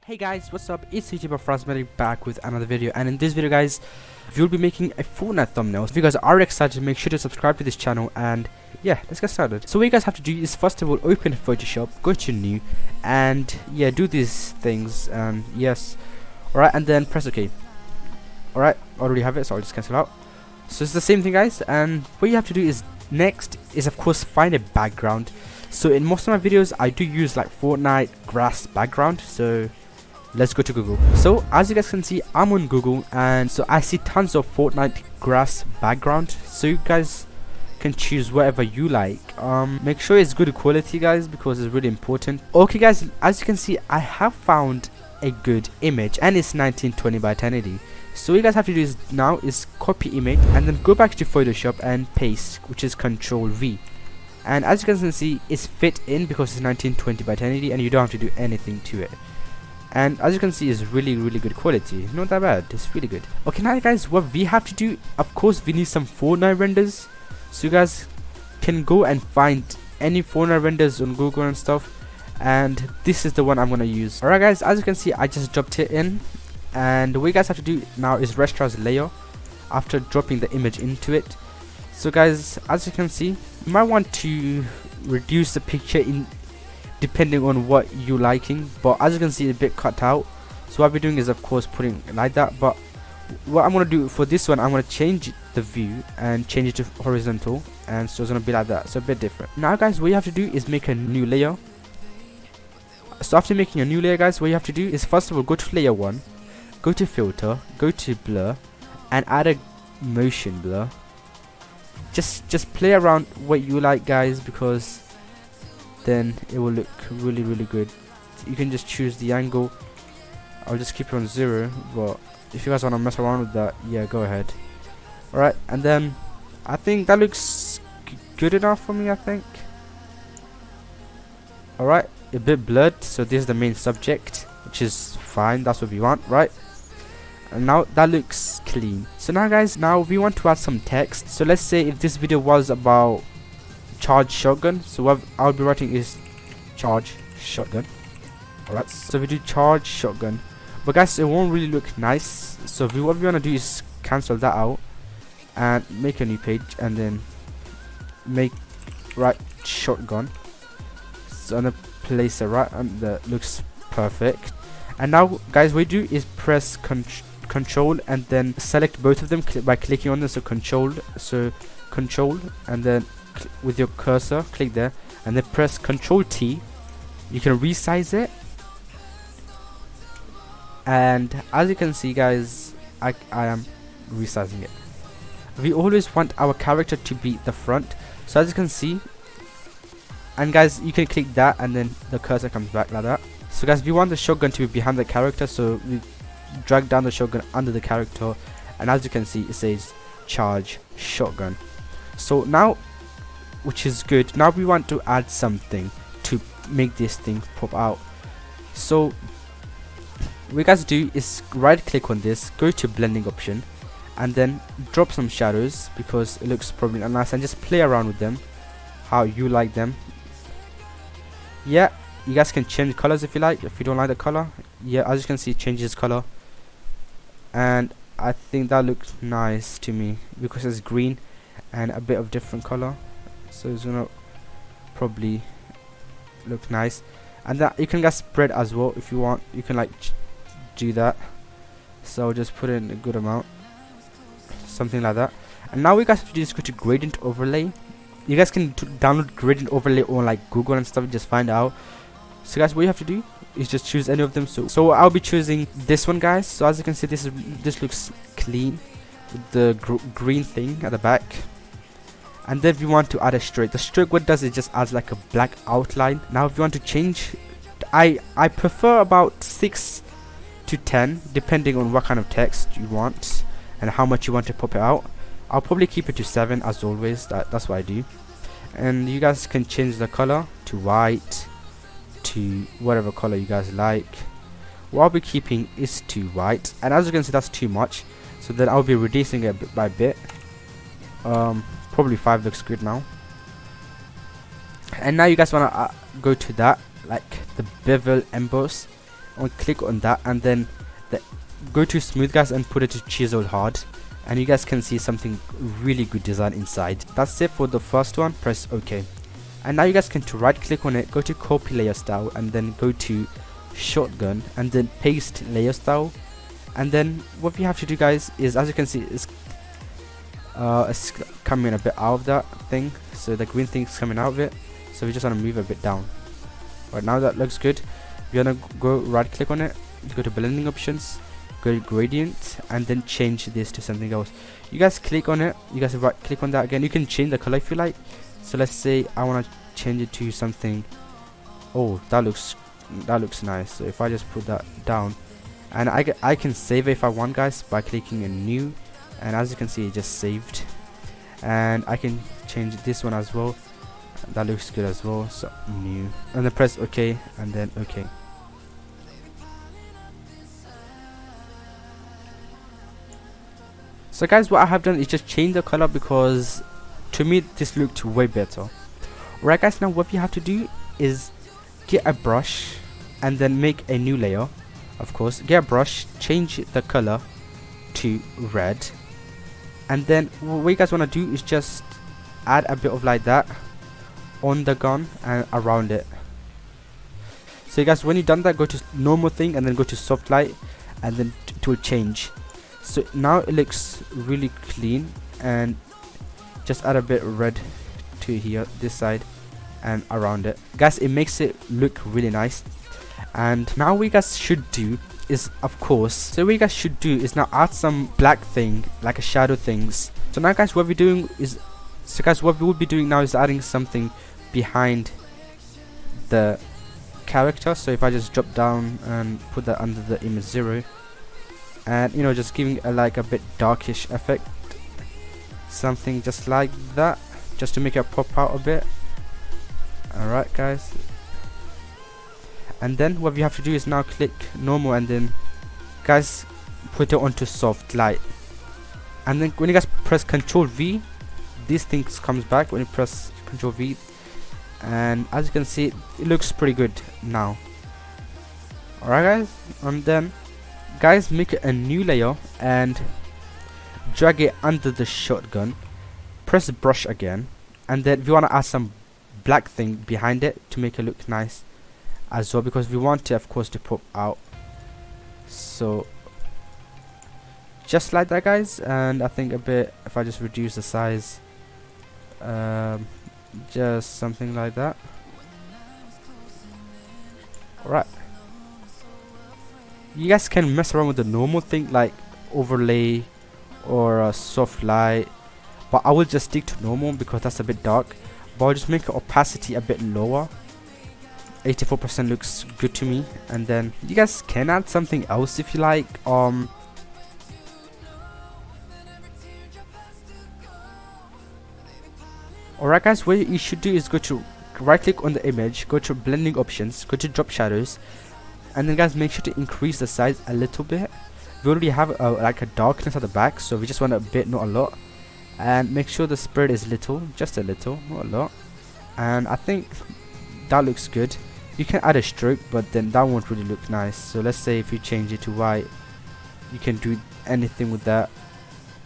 Hey guys, what's up? It's YouTuber Frazmetic back with another video, and in this video guys, we'll be making a Fortnite thumbnail. If you guys are excited, make sure to subscribe to this channel, and yeah, let's get started. So what you guys have to do is first of all open Photoshop, go to new, and yeah, do these things, and yes, alright, and then press OK. Alright, already have it, so I'll just cancel out. So it's the same thing guys, and what you have to do is next is of course find a background. So in most of my videos I do use like Fortnite grass background, so let's go to Google. So as you guys can see, I'm on Google, and so I see tons of Fortnite grass background, so you guys can choose whatever you like. Make sure it's good quality guys, because it's really important. Okay guys, as you can see, I have found a good image, and it's 1920 by 1080. So what you guys have to do is now is copy image and then go back to Photoshop and paste, which is Control V. And as you guys can see, it's fit in because it's 1920 by 1080 and you don't have to do anything to it. And as you can see, it's really good quality, not that bad, it's really good. Okay, now guys, what we have to do, of course we need some Fortnite renders, so you guys can go and find any Fortnite renders on Google and stuff, and this is the one I'm gonna use. Alright guys, as you can see, I just dropped it in, and what you guys have to do now is restore layer after dropping the image into it. So guys, as you can see, you might want to reduce the picture in depending on what you liking, but as you can see, it's a bit cut out. So what we're doing is of course putting it like that, but what I'm gonna do for this one, I'm gonna change the view and change it to horizontal, and so it's gonna be like that, so a bit different. Now guys, what you have to do is make a new layer. So after making a new layer guys, what you have to do is first of all go to layer 1, go to filter, go to blur, and add a motion blur. Just play around what you like guys, because then it will look really good. You can just choose the angle. I'll just keep it on 0, but if you guys want to mess around with that, yeah, go ahead. Alright, and then I think that looks good enough for me, I think. Alright, a bit blurred, so this is the main subject, which is fine, that's what we want, right? And now that looks clean. So now guys, now we want to add some text. So let's say if this video was about charge shotgun, so what I'll be writing is charge shotgun. Alright, so we do charge shotgun, but guys, it won't really look nice, so what we want to do is cancel that out and make a new page, and then make right shotgun, so I'm gonna place it right, and that looks perfect. And now guys, what you do is press control and then select both of them by clicking on them, so control, and then with your cursor click there, and then press Control T. You can resize it, and as you can see guys, I am resizing it. We always want our character to be the front, so as you can see, and guys, you can click that and then the cursor comes back like that. So guys, we want the shotgun to be behind the character, so we drag down the shotgun under the character, and as you can see, it says charge shotgun. So now, which is good, now we want to add something to make this thing pop out. So what you guys do is right click on this, go to blending option, and then drop some shadows, because it looks probably nice, and just play around with them how you like them. Yeah, you guys can change colors if you like. If you don't like the color, yeah, as you can see, it changes color, and I think that looks nice to me because it's green and a bit of different color, so it's gonna probably look nice. And that you can get spread as well if you want, you can like do that, so just put in a good amount, something like that. And now we guys have to just go to gradient overlay. You guys can download gradient overlay on like Google and stuff, just find out. So guys, what you have to do is just choose any of them. So I'll be choosing this one guys. So as you can see, this looks clean with the green thing at the back. And then we want to add a stroke. The stroke, what does, it just adds like a black outline. Now if you want to change, I prefer about 6 to 10 depending on what kind of text you want and how much you want to pop it out. I'll probably keep it to 7 as always, that's what I do. And you guys can change the color to white, to whatever color you guys like. What I'll be keeping is to white, and as you can see, that's too much, so then I'll be reducing it bit by bit. Probably 5 looks good now. And now you guys want to go to that, like the bevel emboss, click on that, and then go to smooth, guys, and put it to chisel hard, and you guys can see something really good design inside. That's it for the first one. Press OK, and now you guys can right click on it, go to copy layer style, and then go to shotgun, and then paste layer style. And then what you have to do, guys, is, as you can see, it's coming a bit out of that thing, so the green thing's coming out of it, so we just want to move a bit down. Right now that looks good. We're gonna go right click on it, go to blending options, go to gradient, and then change this to something else. You guys click on it, you guys right click on that again. You can change the color if you like. So let's say I want to change it to something. Oh, that looks nice. So if I just put that down, and I can save it if I want, guys, by clicking a new, and as you can see, it just saved. And I can change this one as well. That looks good as well. So new, and then press OK, and then OK. So guys, what I have done is just change the color, because to me this looked way better. Right guys, now what you have to do is get a brush and then make a new layer. Of course, get a brush, change the color to red, and then what you guys want to do is just add a bit of like that on the gun and around it. So you guys, when you've done that, go to normal thing and then go to soft light, and then it will change. So now it looks really clean, and just add a bit of red to here, this side, and around it. Guys, it makes it look really nice. And now what you guys should do is, of course, so what you guys should do is now add some black thing, like a shadow things. So now guys, what we're doing is, so guys, what we will be doing now is adding something behind the character. So if I just drop down and put that under the image 0, and you know, just giving like a bit darkish effect, something just like that, just to make it pop out a bit. Alright guys, and then what we have to do is now click normal, and then guys put it onto soft light, and then when you guys press Ctrl V, these things comes back when you press Ctrl V, and as you can see, it looks pretty good now. Alright guys, and then guys, make a new layer and drag it under the shotgun, press brush again, and then we want to add some black thing behind it to make it look nice as well, because we want it, of course, to pop out. So just like that guys, and I think a bit, if I just reduce the size, just something like that. Alright, you guys can mess around with the normal thing like overlay or a soft light, but I will just stick to normal because that's a bit dark. But I'll just make the opacity a bit lower. 84% looks good to me. And then you guys can add something else if you like. Alright guys, what you should do is go to right click on the image, go to blending options, go to drop shadows, and then guys make sure to increase the size a little bit. We already have like a darkness at the back, so we just want a bit, not a lot. And make sure the spread is little, just a little, not a lot. And I think that looks good. You can add a stroke, but then that won't really look nice. So let's say if you change it to white, you can do anything with that,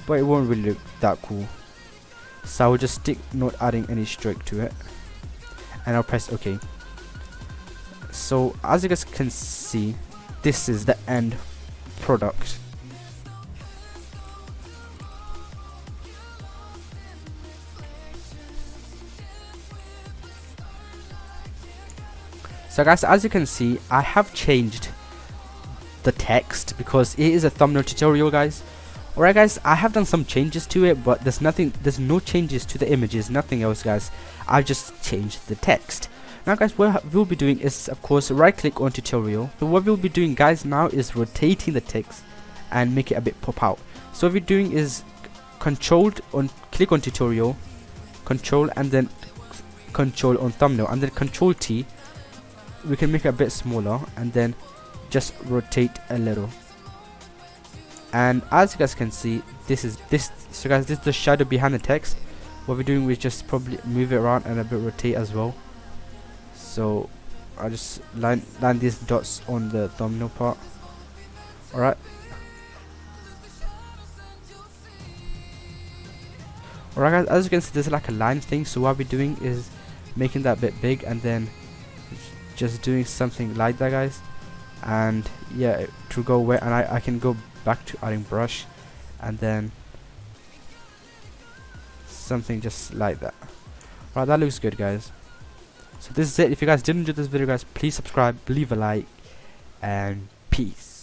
but it won't really look that cool. So I will just stick not adding any stroke to it, and I'll press OK. So as you guys can see, this is the end product. So guys, as you can see, I have changed the text because it is a thumbnail tutorial, guys. Alright guys, I have done some changes to it, but there's no changes to the images, nothing else guys. I've just changed the text. Now guys, what we'll be doing is, of course, right click on tutorial. So what we'll be doing guys now is rotating the text and make it a bit pop out. So what we're doing is click on tutorial, control, and then control on thumbnail, and then Control T. We can make it a bit smaller, and then just rotate a little. And as you guys can see, so guys, this is the shadow behind the text. What we're doing is just probably move it around and a bit rotate as well. So I just land these dots on the thumbnail part. Alright. Alright guys, as you can see there's like a line thing, so what we're doing is making that bit big and then just doing something like that guys. And yeah, to go away, and I can go back to adding brush and then something just like that. Alright, that looks good guys. So this is it. If you guys did enjoy this video guys, please subscribe, leave a like, and peace.